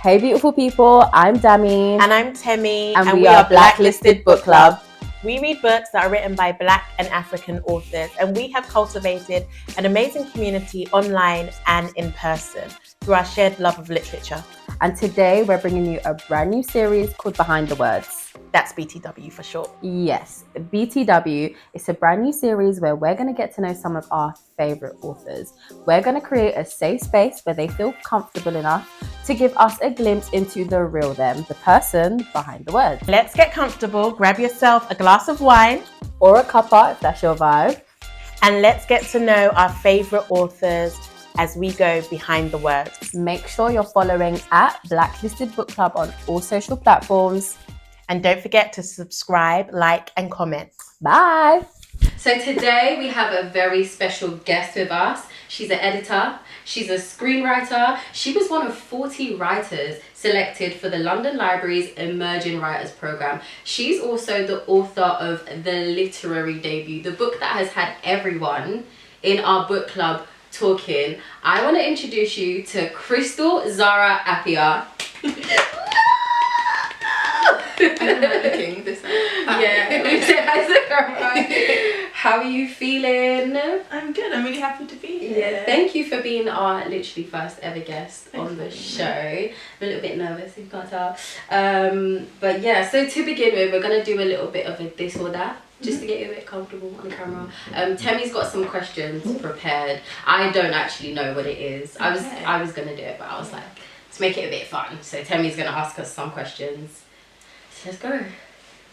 Hey beautiful people, I'm Dami. And I'm Temi. And we are Blacklisted Book Club. We read books that are written by Black and African authors, and we have cultivated an amazing community online and in person through our shared love of literature. And today we're bringing you a brand new series called Behind the Words. That's BTW for short. Yes, BTW is a brand new series where we're going to get to know some of our favourite authors. We're going to create a safe space where they feel comfortable enough to give us a glimpse into the real them, the person behind the words. Let's get comfortable, grab yourself a glass of wine or a cuppa if that's your vibe, and let's get to know our favourite authors as we go behind the words. Make sure you're following at Blacklisted Book Club on all social platforms. And don't forget to subscribe, like, and comment. Bye. So today we have a very special guest with us. She's an editor, she's a screenwriter. She was one of 40 writers selected for the London Library's Emerging Writers Programme. She's also the author of The Literary Debut, the book that has had everyone in our book club talking. I want to introduce you to Krystle Zara Appiah. Looking this way. How are you feeling? I'm good. I'm really happy to be here. Yeah, thank you for being our literally first ever guest on the show. I'm a little bit nervous, if you can't tell. But yeah, so to begin with, we're going to do a little bit of a this or that, just to get you a bit comfortable on camera. Temi's got some questions prepared. I don't actually know what it is. I was going to do it, but I was like, let's make it a bit fun. So Temi's going to ask us some questions. So let's go.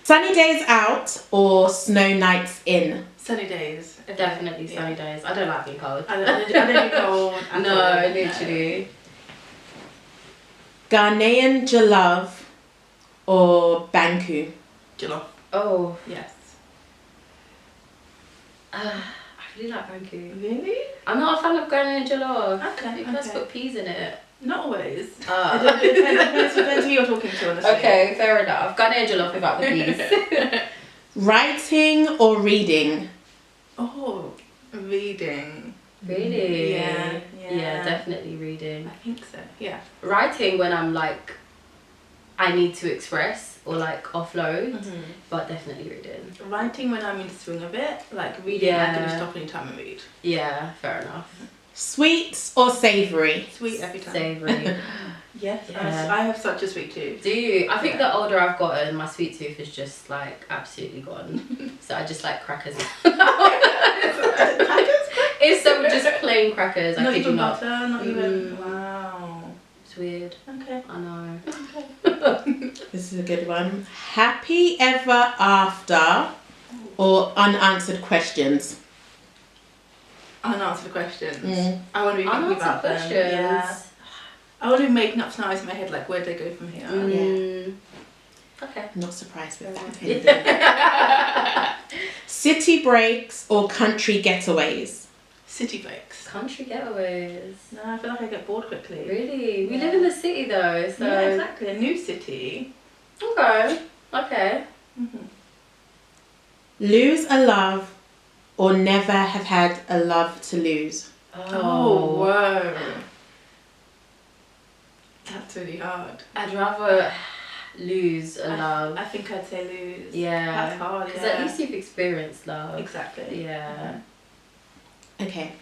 Sunny days out or snow nights in? Sunny days. Definitely sunny days. I don't like being cold. I don't do cold. No, literally. Ghanaian jollof or banku? Jollof. Oh, Yes. I really like banku. Really? I'm not a fan of Ghanaian jollof. Okay. You must put peas in it. Not always. It Depends who you're talking to, honestly. Okay, fair enough. Ghanaian jollof without the peas. Writing or reading? Oh, reading. Really? Yeah. Yeah, definitely reading. I think so. Yeah. Writing when I'm like, I need to express or like offload, but definitely reading. Writing when I'm in the swing of it. Like reading, I can just stop any time and read. Yeah, fair enough. Sweets or savoury? Sweet every time. Savoury. Yes. Yeah. I have such a sweet tooth. Do you? I think the older I've gotten, my sweet tooth is just like absolutely gone. So I just like crackers. It's so just plain crackers. Not I kid you even not. butter, not even. Wow. It's weird. Okay. I know. This is a good one. Happy ever after or unanswered questions? Unanswered questions. I want to be thinking Unanswered about them. questions. Yeah. I want to be making up scenarios in my head, like where do they go from here? Okay. Not surprised with that. City breaks or country getaways? City breaks. Country getaways. No, I feel like I get bored quickly. Really? We Yeah. live in the city though, so. Yeah, exactly. A new city. Okay. Okay. Lose a love or never have had a love to lose? Oh, whoa. That's really hard. I'd rather lose a love. I think I'd say lose. Yeah. That's hard, Because yeah. at least you've experienced love. Exactly. Yeah. Okay.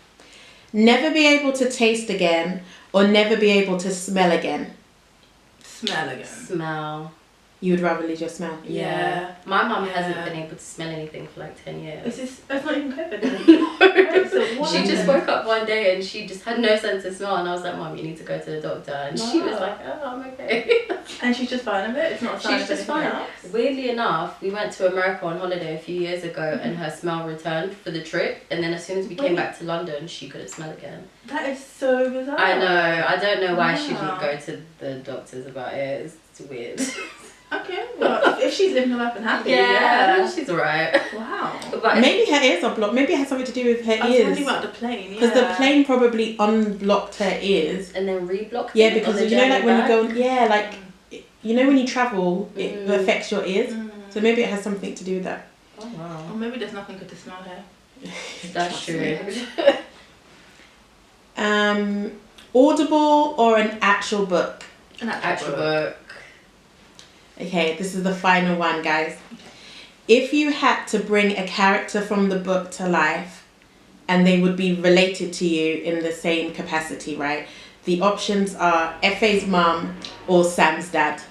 Never be able to taste again or never be able to smell again? Smell again. Smell. You would rather lose your smell? Yeah. My mum hasn't Yeah. been able to smell anything for like 10 years. That's not even COVID then. So what She just happened? woke up one day and she just had no sense of smell, and I was like, Mum, you need to go to the doctor. And she was Wow. like, oh, I'm okay. And she's just fine with it? It's not a sign She's of just anything fine. else? Weirdly enough, we went to America on holiday a few years ago and her smell returned for the trip, and then as soon as we came back to London, she couldn't smell again. That is so bizarre. I know. I don't know why she Wow. didn't go to the doctors about it. It's weird. Okay, well, if she's living her life and happy, yeah. she's alright. Wow. But Maybe her ears are blocked. Maybe it has something to do with her I was ears. wondering about the plane, Because the plane probably unblocked her ears. and then reblock. Yeah, them because on the you know, like journey when back. you go, you know, when you travel, it affects your ears. So maybe it has something to do with that. Oh wow. Or maybe there's nothing good to smell here. That's true. Audible or an actual book? An Actual book. Okay, this is the final one, guys. If you had to bring a character from the book to life and they would be related to you in the same capacity, right? The options are Effe's mum or Sam's dad.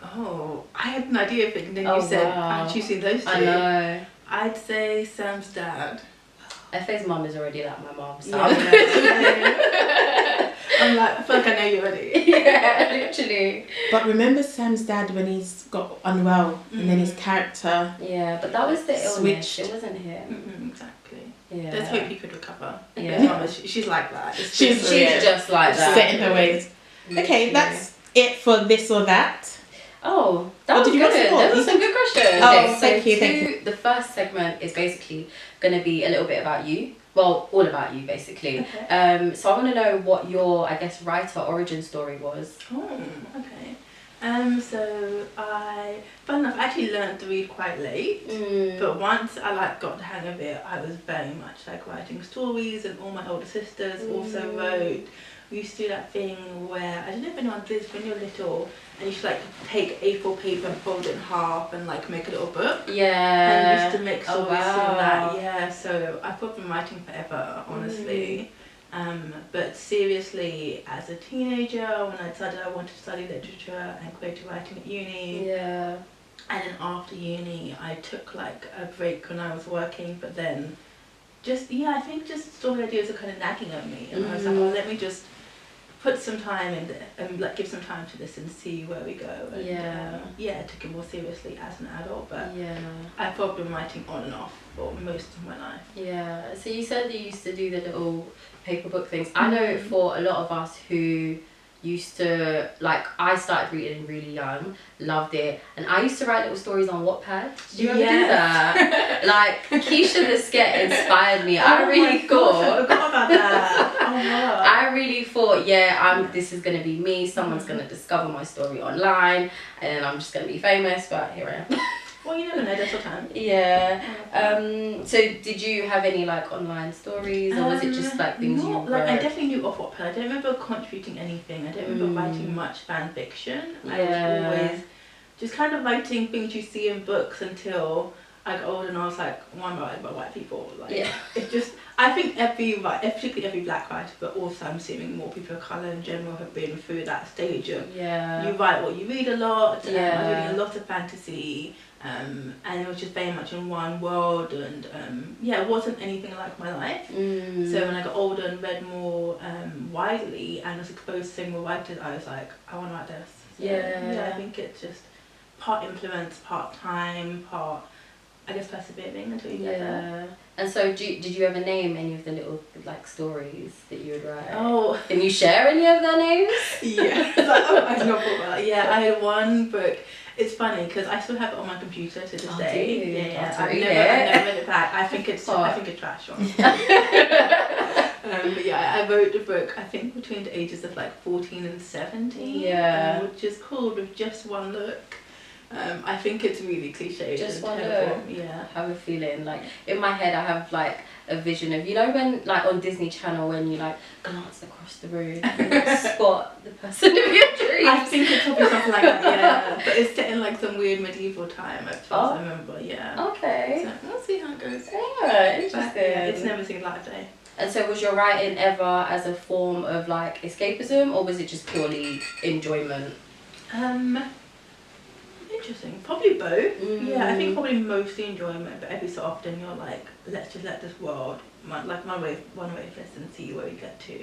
Oh, I had an idea of it, and then Oh, you said, wow. aren't you seen those two? I know. I'd say Sam's dad. Effe's mum is already like my mum, so Yeah, I'm like, I feel like I know you already. yeah, literally. But remember Sam's dad when he's got unwell and then his character. Yeah, but that was the illness. Switched. It wasn't him. Exactly. Yeah. Let's hope he could recover. Yeah. His mum is, she's like that. She's just like that. set in her ways. Okay, Literally. that's it for this or that. Oh, that What was did you good. guys That thought? was some good questions. Oh, Okay, so thank you. The first segment is basically going to be a little bit about you. Well, all about you, basically. Okay. So I want to know what your, I guess, writer origin story was. Oh, okay. So fun enough, I actually learned to read quite late. But once I got the hang of it, I was very much writing stories, and all my older sisters also wrote. We used to do that thing where, I don't know if anyone did when you're little, and you should take A4 paper and fold it in half and make a little book. Yeah. And we used to make stories wow. from that. Yeah, so I've probably been writing forever, honestly. But seriously, as a teenager, when I decided I wanted to study literature and creative writing at uni, Yeah. and then after uni, I took a break when I was working, but then I think story ideas are kind of nagging at me, and I was like, oh, let me just put some time in there and give some time to this and see where we go. And, I took it more seriously as an adult, but I've probably been writing on and off for most of my life. Yeah. So you said you used to do the little paper book things. I know for a lot of us who used to, I started reading really young, loved it, and I used to write little stories on Wattpad. Did you ever do that? Keisha the Sket inspired me. I really thought. I forgot about that. Oh wow. I really thought, this is gonna be me. Someone's gonna discover my story online, and then I'm just gonna be famous. But here I am. Well, you never know. That's what time. Yeah. So did you have any online stories, or was it just things you wrote? I definitely knew off Wattpad. I don't remember contributing anything. I don't remember writing much fan fiction. I was always just kind of writing things you see in books until I got older, and I was like, why am I writing about white people? It's just, I think particularly every black writer, but also I'm assuming more people of colour in general have been through that stage of you write what you read a lot. I was reading a lot of fantasy. And it was just very much in one world, and it wasn't anything like my life. So when I got older and read more widely and was exposed to more writers, I was like, I want to write this. So, I think it's just part influence, part time, part, I guess, persevering until you get there. And so did you ever name any of the little stories that you would write? Oh. Can you share any of their names? Yeah. I don't know about that. Yeah, I had one book. It's funny because I still have it on my computer to this day. Yeah. I've never read it back. I think it's trash. But I wrote the book, I think, between the ages of 14 and 17. Which is called With Just One Look. I think it's really cliche. Just one look. I have a feeling in my head I have a vision of, when on Disney Channel when you glance across the room and spot the person of your dreams. I think it's probably something like that. But it's set in some weird medieval time, as far as I remember. Okay. So we'll see how it goes. Yeah, interesting. But, it's never seen light of day. And so was your writing ever as a form of escapism, or was it just purely enjoyment? Interesting. Probably both. Yeah, I think probably mostly enjoyment, but every so often you're let's just let this world one way of this and see where we get to.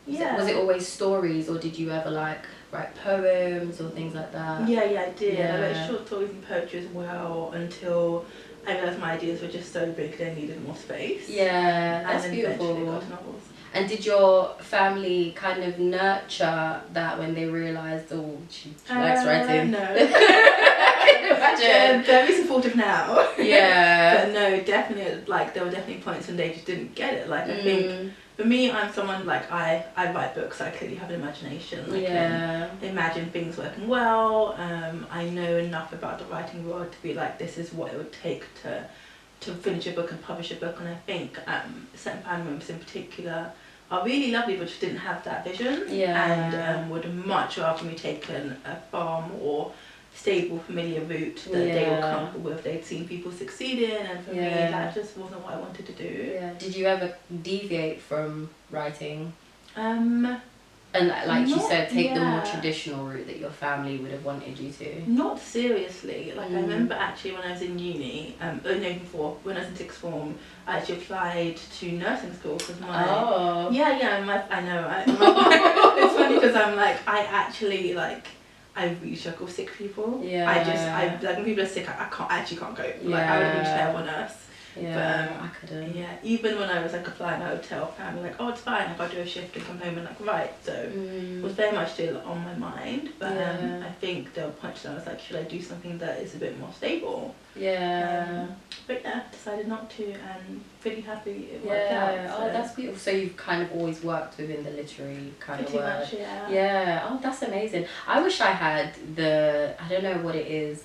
Was it always stories, or did you ever write poems or things like that? Yeah, I did. I wrote short stories and poetry as well until I realised my ideas were just so big they needed more space. Yeah, that's and beautiful. Eventually got to novels. And did your family kind of nurture that when they realised, she likes writing? No. I can imagine. Very supportive now. Yeah. But no, definitely, there were definitely points when they just didn't get it. I think, for me, I'm someone, I write books, I clearly have an imagination. I can imagine things working well. I know enough about the writing world to be this is what it would take to finish a book and publish a book, and I think certain family members in particular are really lovely but just didn't have that vision, and would much rather me taken a far more stable, familiar route that they were comfortable with. They'd seen people succeed in, and for me that just wasn't what I wanted to do. Yeah. Did you ever deviate from writing? And like you Not- said, take the more traditional route that your family would have wanted you to? Not seriously. Like I remember actually when I was in uni, before, when I was in sixth form, I actually applied to nursing school because my I know. It's funny because I'm like I actually like I really struggle with sick people. Yeah. I like when people are sick, I can't go. Like I would have been a terrible nurse. Yeah, But, I couldn't. Yeah, even when I was like applying, I would tell family like, oh, it's fine if I do a shift and come home and like right. So it was very much still on my mind. But I think there were points when I was like, should I do something that is a bit more stable? Yeah. But yeah, decided not to, and pretty happy it worked out. So. Oh, that's beautiful. So you've kind of always worked within the literary kind pretty of world. much, yeah. Yeah. Oh, that's amazing. I wish I had I don't know what it is,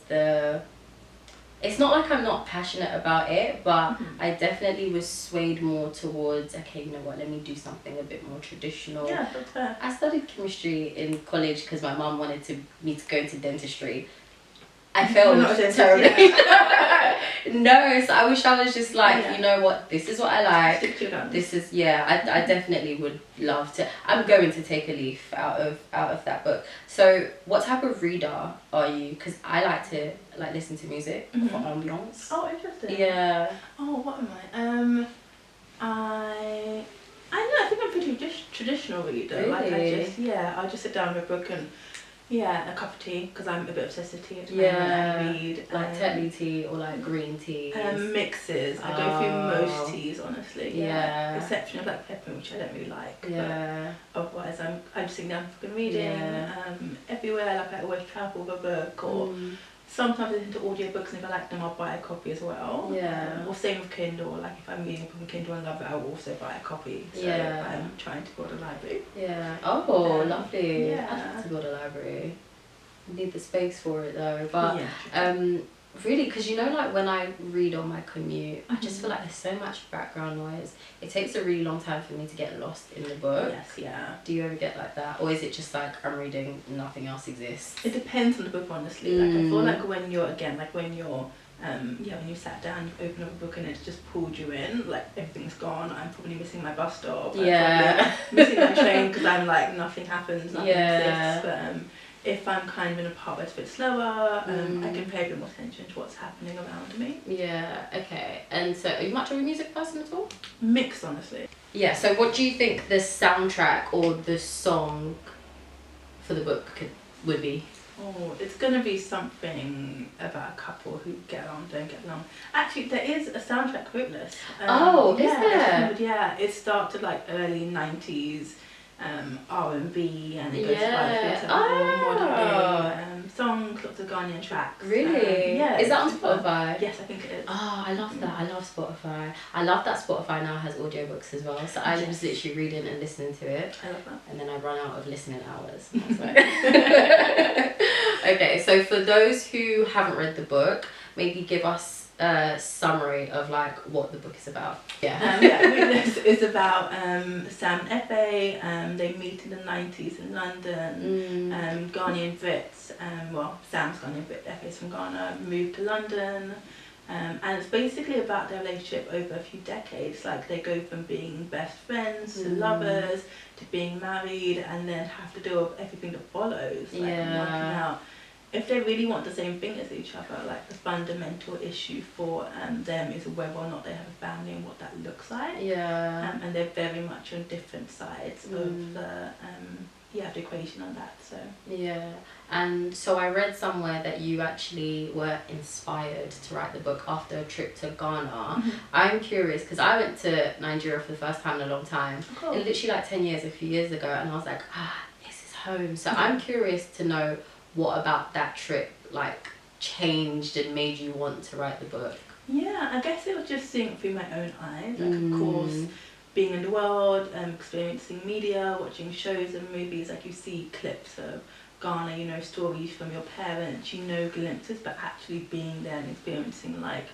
it's not like I'm not passionate about it, but I definitely was swayed more towards, okay, you know what, let me do something a bit more traditional. Yeah, that's fair. I studied chemistry in college because my mum wanted me to go into dentistry. I failed terribly. No, so I wish I was just like, you know what, this is what I like. Stick to your guns. This is, I definitely would love to. I'm going to take a leaf out of that book. So what type of reader are you? Because I like to listen to music for ambience. Oh, interesting. Yeah. Oh, what am I? I think I'm pretty traditional reader. Really? Like I'll just sit down with a book and a cup of tea because I'm a bit obsessed with tea at the moment. I read like Tetley tea or like green tea. Mixes. I go through most teas, honestly. Yeah. Exception of black pepper, which I don't really like. Yeah. But otherwise, I'm just sitting down for reading. Everywhere, like I always travel with a book, or sometimes I listen to audiobooks, and if I like them, I'll buy a copy as well. Yeah. Or same with Kindle. Like if I'm reading a book on Kindle and love it, I will also buy a copy. So I'm trying to build a library. Yeah. Oh, lovely. Yeah. I'd like to build a library. Need the space for it though, but really, because you know, like when I read on my commute, I just feel like there's so much background noise. It takes a really long time for me to get lost in the book. Yes, yeah. Do you ever get like that, or is it just like I'm reading, nothing else exists? It depends on the book, honestly. Like I feel like when you're when you sat down, you open up a book and it's just pulled you in, like everything's gone. I'm probably missing my bus stop. I'm missing my train because I'm like nothing happens, nothing exists. But if I'm kind of in a part where it's a bit slower, I can pay a bit more attention to what's happening around me. Yeah, okay. And so, are you much of a music person at all? Mixed, honestly. Yeah, so what do you think the soundtrack or the song for the book would be? Oh, it's going to be something about a couple who get along, don't get along. Actually, there is a soundtrack, Rootless. Is there? Yeah, it started like early 90s. R&B, and it goes quite more modern day songs, lots of Ghanaian tracks. Really? Is that on Spotify? Yes, I think it is. Oh, I love that. I love Spotify. I love that Spotify now has audiobooks as well. So I was literally reading and listening to it. I love that. And then I run out of listening hours. Okay, so for those who haven't read the book, maybe give us a summary of like what the book is about. Rootless is about Sam and Efe. They meet in the 90s in London. Ghanaian Brits, Sam's Ghanaian Brit, Efe's from Ghana, moved to London. And it's basically about their relationship over a few decades. Like they go from being best friends to lovers to being married, and then have to deal with everything that follows. Like working out if they really want the same thing as each other. Like the fundamental issue for them is whether or not they have a family and what that looks like. And they're very much on different sides of the equation on that. So and so I read somewhere that you actually were inspired to write the book after a trip to Ghana. I'm curious because I went to Nigeria for the first time in a long time. In literally like 10 years, a few years ago, and I was like, this is home. So I'm curious to know what about that trip like changed and made you want to write the book. I guess it was just seeing it through my own eyes. Like of course being in the world, experiencing media, watching shows and movies, like you see clips of Ghana, you know, stories from your parents, you know, glimpses, but actually being there and experiencing like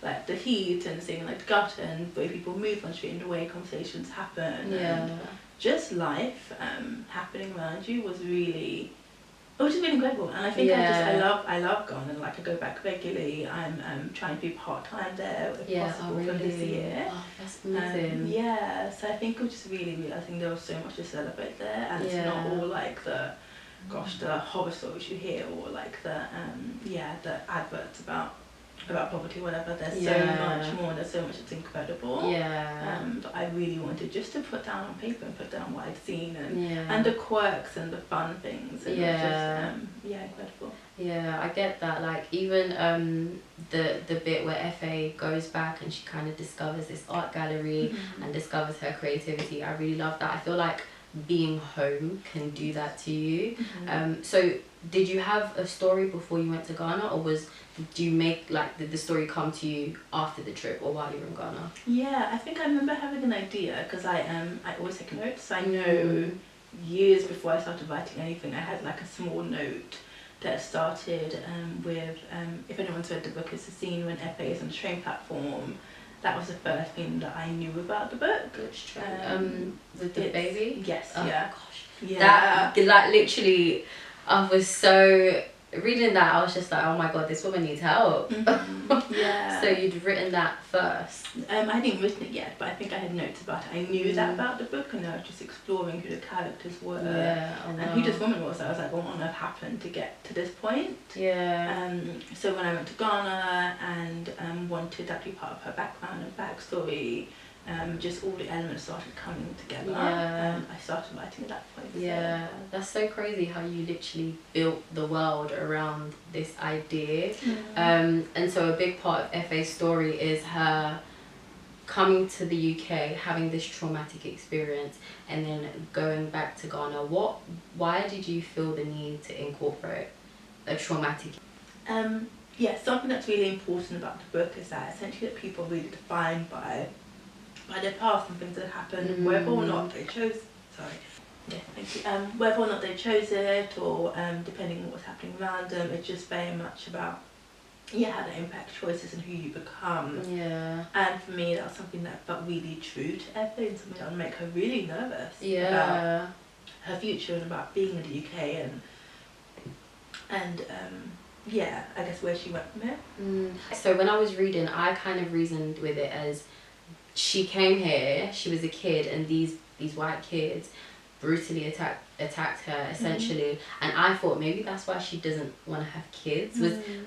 like the heat and seeing like the gutter and the way people move on the street and the way conversations happen. And just life happening around you was really, it was just really incredible. And I think I love Ghana. Like I go back regularly. I'm trying to be part-time there if possible from this year. Oh, that's amazing. So I think it was just really, I think there was so much to celebrate there, and it's not all like the horror stories you hear, or like the adverts about poverty or whatever. There's so much more, there's so much that's incredible. But I really wanted just to put down on paper and put down what I'd seen, and the quirks and the fun things. And it was just, incredible. Yeah, I get that. Like even the bit where FA goes back and she kind of discovers this art gallery and discovers her creativity. I really love that. I feel like being home can do that to you. So did you have a story before you went to Ghana, or did you make, like, did the story come to you after the trip or while you were in Ghana? Yeah, I think I remember having an idea, because I always take notes. I know years before I started writing anything, I had like a small note that started with, if anyone's read the book, it's the scene when FA is on the train platform. That was the first thing that I knew about the book. Which with the baby? Yes, oh, yeah. Gosh. Yeah. That, like, literally, I was so, reading that, I was just like, oh my god, this woman needs help. Yeah. So you'd written that first? I hadn't written it yet, but I think I had notes about it. I knew that about the book, and I was just exploring who the characters were and who this woman was. I was like, what on earth happened to get to this point? So when I went to Ghana and wanted that to be part of her background and backstory, just all the elements started coming together. I started writing at that point. Yeah, that's so crazy how you literally built the world around this idea. And so a big part of FA's story is her coming to the UK, having this traumatic experience, and then going back to Ghana. Why did you feel the need to incorporate a traumatic? Something that's really important about the book is that essentially that people are really defined by their past and things that happened, whether or not they chose. Whether or not they chose it, or depending on what's happening around them, it's just very much about how that impacts choices and who you become. And for me, that was something that felt really true to Effie, and something that would make her really nervous about her future and about being in the UK and I guess where she went from here. So when I was reading, I kind of reasoned with it as she came here, she was a kid, and these white kids brutally attacked her essentially, and I thought maybe that's why she doesn't want to have kids.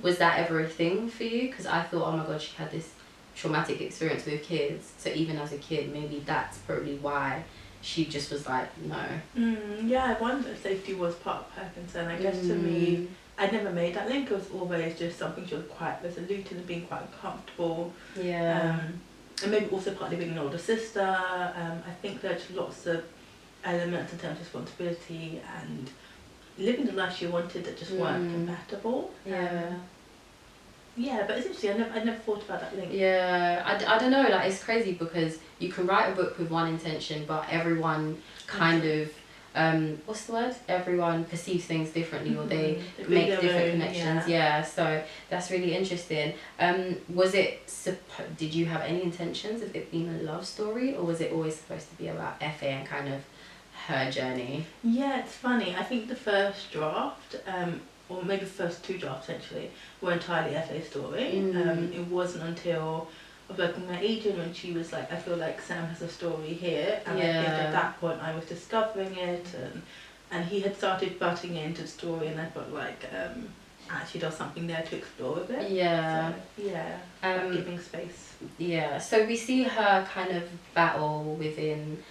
Was that ever a thing for you? Because I thought, oh my god, she had this traumatic experience with kids, so even as a kid, maybe that's probably why she just was like, no. I wonder if safety was part of her concern. I guess to me, I'd never made that link. It was always just something she was quite resolute in and being quite uncomfortable. And maybe also partly being an older sister. I think there's lots of elements in terms of responsibility and living the life she wanted that just weren't compatible. But it's interesting. I never thought about that link. I don't know. Like, it's crazy because you can write a book with one intention, but everyone kind of what's the word? Everyone perceives things differently, or they make different connections. So that's really interesting. Was it? Did you have any intentions of it being a love story, or was it always supposed to be about FA and kind of her journey? It's funny. I think the first draft, or maybe the first two drafts actually, were entirely FA's story. It wasn't until I was working with my agent when she was like, I feel like Sam has a story here, and I think at that point I was discovering it, and he had started butting into the story, and I felt like actually there's something there to explore with it. Giving space. So we see her kind of battle within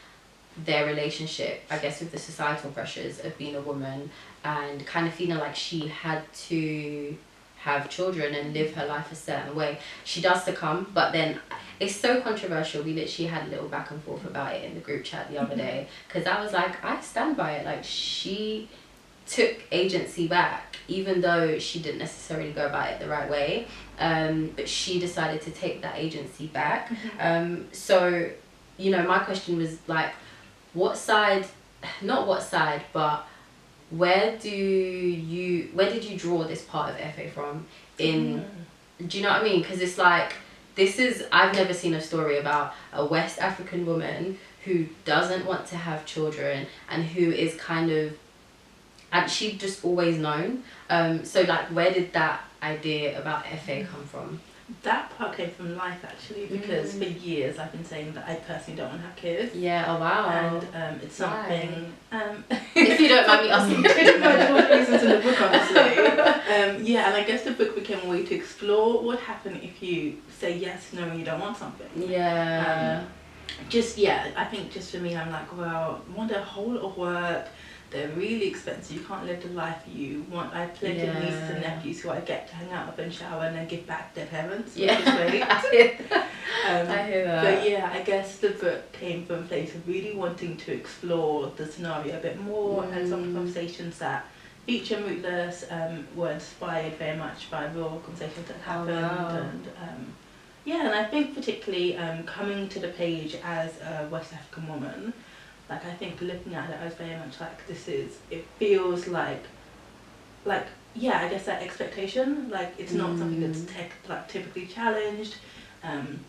their relationship, I guess, with the societal pressures of being a woman, and kind of feeling like she had to have children and live her life a certain way. She does succumb, but then it's so controversial. We literally had a little back and forth about it in the group chat the other day, because I was like, I stand by it. Like, she took agency back, even though she didn't necessarily go about it the right way, but she decided to take that agency back. So, you know, my question was like, but where did you draw this part of FA from? Do you know what I mean? Because it's like, I've never seen a story about a West African woman who doesn't want to have children and who is kind of, and she'd just always known. So like, where did that idea about FA come from? That part came from life actually, because for years I've been saying that I personally don't want to have kids. Yeah, oh wow. And it's something... if you don't mind me asking. Pretty much all the reasons in the book, honestly. Yeah, and I guess the book became a way to explore what would happen if you say yes knowing you don't want something. Yeah. I think just for me, I'm like, well, I want a whole lot of work. They're really expensive. You can't live the life you want. I have plenty of nieces and nephews who I get to hang out with and shower and then give back to their parents, which is great. I hear that. But yeah, I guess the book came from a place of really wanting to explore the scenario a bit more, and some of the conversations that feature Rootless were inspired very much by real conversations that happened. And I think particularly coming to the page as a West African woman, like I think looking at it, I was very much like, it feels like, yeah, I guess that expectation, like it's not something that's typically challenged. And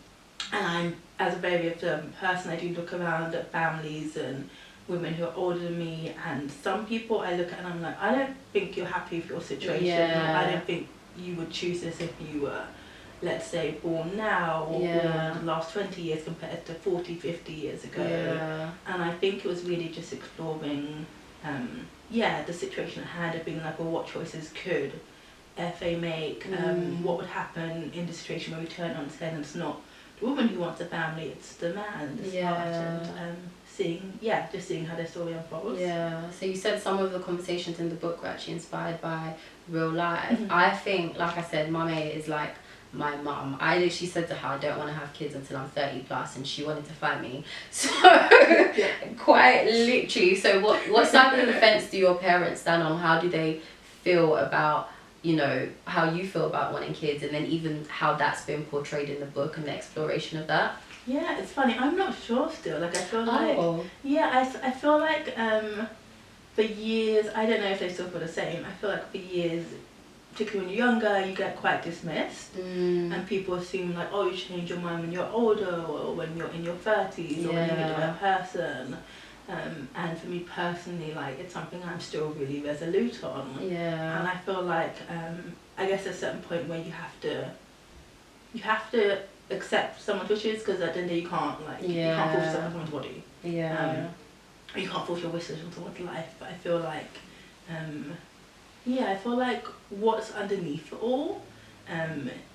I'm, as a very observant person, I do look around at families and women who are older than me, and some people I look at and I'm like, I don't think you're happy with your situation. Yeah. I don't think you would choose this if you were, let's say, born now or born in the last 20 years compared to 40, 50 years ago. Yeah. And I think it was really just exploring, the situation at hand of being like, well, what choices could FA make? What would happen in the situation where we turn on its head and it's not the woman who wants a family, it's the man, the start, and just seeing how their story unfolds. Yeah, so you said some of the conversations in the book were actually inspired by real life. I think, like I said, Mame is like my mum. I literally said to her, I don't want to have kids until I'm 30 plus, and she wanted to fight me. So quite literally. So what side of the fence do your parents stand on? How do they feel about, you know, how you feel about wanting kids, and then even how that's been portrayed in the book and the exploration of that? Yeah, it's funny. I'm not sure still. Like I feel like I feel like for years, I don't know if they still feel the same. I feel like for years, particularly when you're younger, you get quite dismissed, and people assume like, oh, you change your mind when you're older, or when you're in your 30s, or when you meet the right person. And for me personally, like it's something I'm still really resolute on. Yeah. And I feel like I guess at a certain point where you have to accept someone's wishes, because at the end of the day you can't force someone's body. Yeah. You can't force your wishes on someone's life. But I feel like I feel like what's underneath it all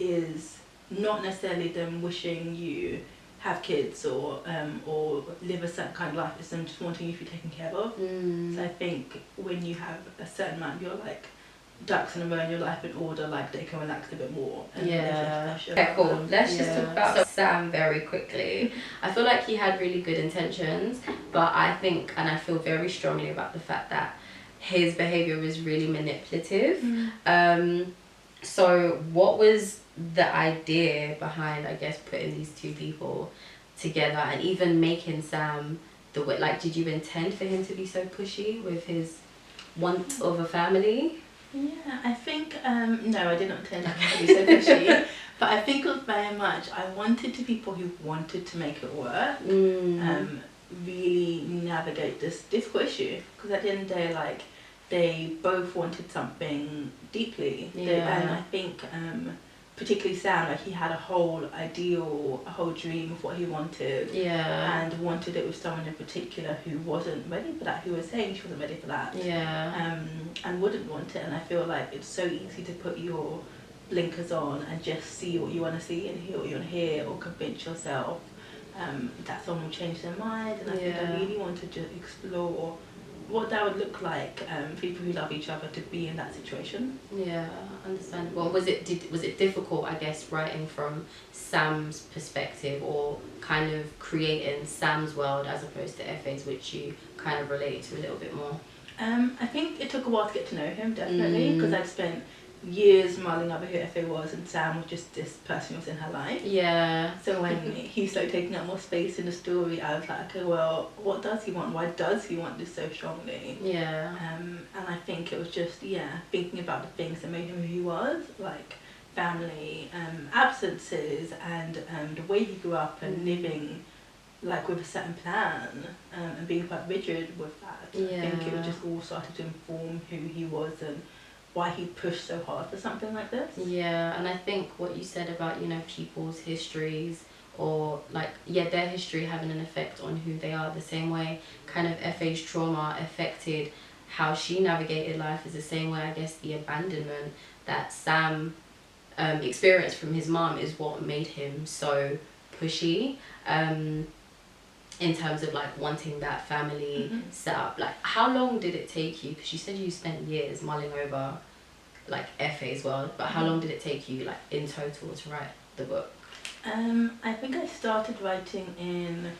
is not necessarily them wishing you have kids or live a certain kind of life, it's them just wanting you to be taken care of. So I think when you have a certain amount of your like ducks in a row in your life in order, like they can relax a bit more. And Okay, cool. Let's just talk about Sam very quickly. I feel like he had really good intentions, but I think, and I feel very strongly about the fact that his behavior was really manipulative. So what was the idea behind, I guess, putting these two people together and even making Sam the way, like, did you intend for him to be so pushy with his want of a family? Yeah, I think, no, I did not intend to be so pushy, but I think it was very much, I wanted to people who wanted to make it work, really navigate this difficult issue, because at the end of the day, like, they both wanted something deeply, and I think, particularly Sam, like he had a whole ideal, a whole dream of what he wanted, and wanted it with someone in particular who wasn't ready for that, who was saying she wasn't ready for that, and wouldn't want it. And I feel like it's so easy to put your blinkers on and just see what you want to see and hear what you want to hear, or convince yourself that someone will change their mind. And I think I really wanted to explore what that would look like for people who love each other to be in that situation. Yeah, understandable. Was it difficult, I guess, writing from Sam's perspective, or kind of creating Sam's world as opposed to FA's, which you kind of related to a little bit more? I think it took a while to get to know him, definitely, because I'd spent years mulling over who FA was, and Sam was just this person who was in her life. So when he started taking up more space in the story, I was like, okay, well, what does he want? Why does he want this so strongly? And I think it was just thinking about the things that made him who he was, like family absences and the way he grew up and living like with a certain plan and being quite rigid with that. I think it just all started to inform who he was and why he pushed so hard for something like this. Yeah, and I think what you said about, you know, people's histories or like, yeah, their history having an effect on who they are, the same way kind of FA's trauma affected how she navigated life is the same way, I guess, the abandonment that Sam experienced from his mom is what made him so pushy. In terms of like wanting that family set up. Like, how long did it take you? Because you said you spent years mulling over like FA's world, but how long did it take you like in total to write the book? I think I started writing in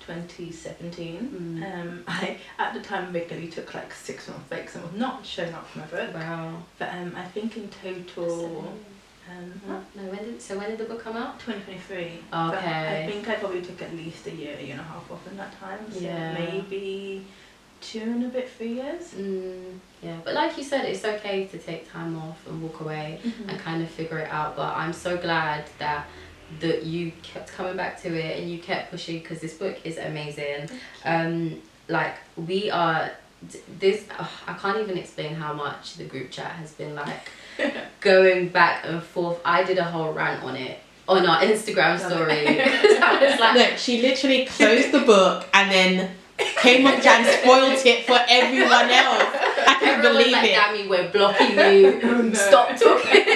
2017. I at the time regularly took like 6 month breaks and was not showing up for my book. Wow. But I think in total when did the book come out? 2023. Okay. But I think I probably took at least a year and a half off in that time. So maybe 2 and a bit, 3 years. Yeah, but like you said, it's okay to take time off and walk away and kind of figure it out. But I'm so glad that you kept coming back to it and you kept pushing, because this book is amazing. Like we are this I can't even explain how much the group chat has been like going back and forth. I did a whole rant on it on our Instagram story. I was like, look, she literally closed the book and then came up and spoiled it for everyone else. I couldn't believe like, it. Dammy, we're blocking you. Stop talking.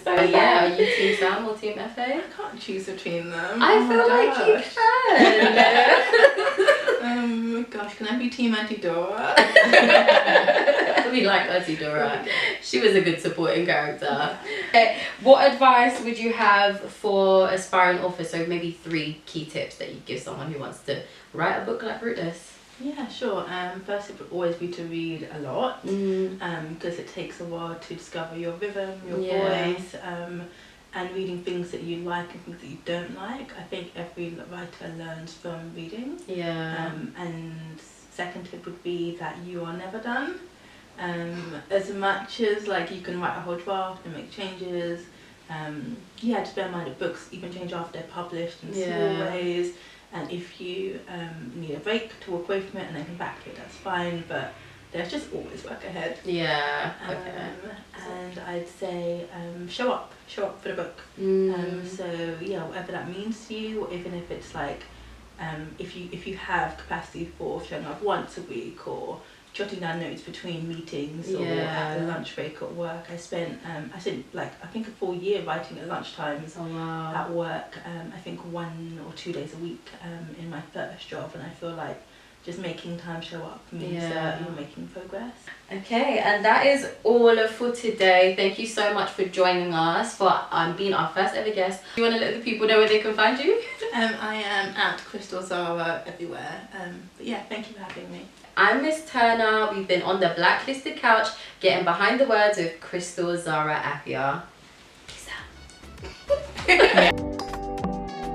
But yeah, are you Team Sam or Team FA? I can't choose between them. I feel like you can. Gosh, can I be Team Auntie Dora? We like Auntie Dora. She was a good supporting character. Okay, what advice would you have for aspiring authors? So maybe 3 key tips that you'd give someone who wants to write a book like Rootless. Yeah, sure. First, it would always be to read a lot, because it takes a while to discover your rhythm, your voice, and reading things that you like and things that you don't like. I think every writer learns from reading. And second tip would be that you are never done. As much as like you can write a whole draft and make changes, just bear in mind that books even change after they're published in small ways. And if you need a break to walk away from it and then come back to it, that's fine. But there's just always work ahead. And I'd say show up for the book. So whatever that means to you, or even if it's like if you have capacity for showing up once a week or jotting down notes between meetings or at a lunch break at work. I spent I think a full year writing at lunchtimes at work. I think 1 or 2 days a week in my first job, and I feel like just making time show up means that you're making progress. Okay, and that is all for today. Thank you so much for joining us, for being our first ever guest. Do you want to let the people know where they can find you? I am at Krystle Zara everywhere. But yeah, thank you for having me. I'm Miss Turner. We've been on the Blacklisted Couch, getting behind the words with Krystle Zara Appiah. Peace out.